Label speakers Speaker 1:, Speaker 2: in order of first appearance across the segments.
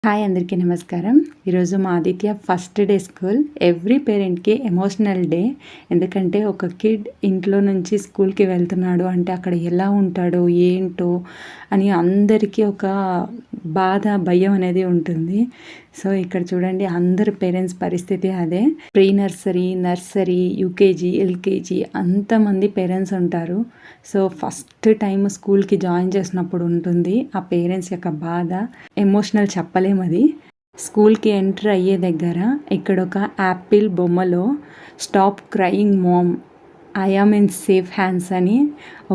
Speaker 1: Hi అందరికీ నమస్కారం. ఈరోజు మా Aditya first day school. Every పేరెంట్‌కి ఎమోషనల్ డే. ఎందుకంటే ఒక కిడ్ ఇంట్లో నుంచి స్కూల్‌కి వెళ్తున్నాడు అంటే అక్కడ ఎలా ఉంటాడో, ఏంటో అని అందరికీ ఒక బాధ, భయం అనేది ఉంటుంది. సో, ఇక్కడ చూడండి అందరు పేరెంట్స్ పరిస్థితి అదే. Pre nursery, nursery, UKG, LKG అంతమంది పేరెంట్స్ ఉంటారు. సో, ఫస్ట్ టైమ్ స్కూల్‌కి జాయిన్ చేసినప్పుడు ఉంటుంది ఆ పేరెంట్స్ యొక్క బాధ. ఎమోషనల్ చెప్పలేమది. స్కూల్‌కి ఎంటర్ అయ్యే దగ్గర ఇక్కడొక యాపిల్ బొమ్మలో stop crying mom, I am in safe hands అని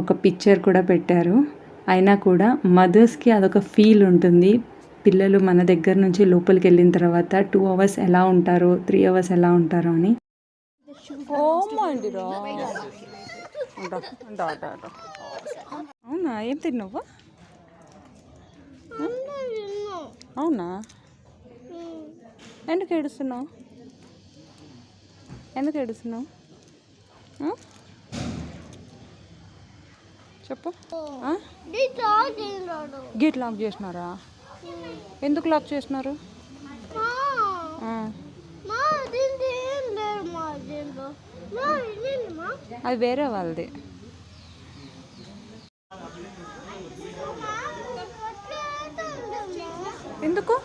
Speaker 1: ఒక పిక్చర్ కూడా పెట్టారు. అయినా కూడా మదర్స్‌కి అదొక ఫీల్ ఉంటుంది. పిల్లలు మన దగ్గర నుంచి లోపలికి వెళ్ళిన తర్వాత 2 అవర్స్ ఎలా ఉంటారో, 3 అవర్స్ ఎలా ఉంటారో అని. అవునా, ఏం తిన్నావు? అవునా, ఎందుకు ఏడుస్తున్నావు? ఎందుకు ఏడుస్తున్నావు చెప్పు. గేట్ లాక్ చేసినారా? ఎందుకు లాక్ చేసినారు? అది వేరే వాళ్ళది. ఎందుకు?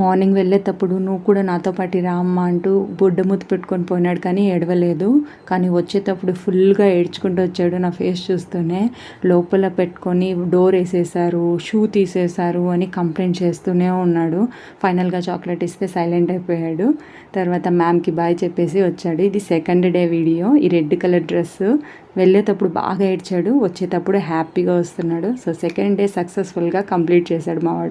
Speaker 1: మార్నింగ్ వెళ్ళేటప్పుడు నువ్వు కూడా నాతో పాటు రా అమ్మ అంటూ బొడ్డమూతి పెట్టుకొని పోయినాడు, కానీ ఏడవలేదు. కానీ వచ్చేటప్పుడు ఫుల్గా ఏడ్చుకుంటూ వచ్చాడు. నా ఫేస్ చూస్తూనే లోపల పెట్టుకొని డోర్ వేసేసారు, షూ తీసేశారు అని కంప్లైంట్ చేస్తూనే ఉన్నాడు. ఫైనల్గా చాక్లెట్ ఇస్తే సైలెంట్ అయిపోయాడు. తర్వాత మ్యామ్కి బాయ్ చెప్పేసి వచ్చాడు. ఇది సెకండ్ డే వీడియో. ఈ రెడ్ కలర్ డ్రెస్. వెళ్ళేటప్పుడు బాగా ఏడ్చాడు, వచ్చేటప్పుడు హ్యాపీగా వస్తున్నాడు. సో సెకండ్ డే సక్సెస్ఫుల్గా కంప్లీట్ చేశాడు మావాడు.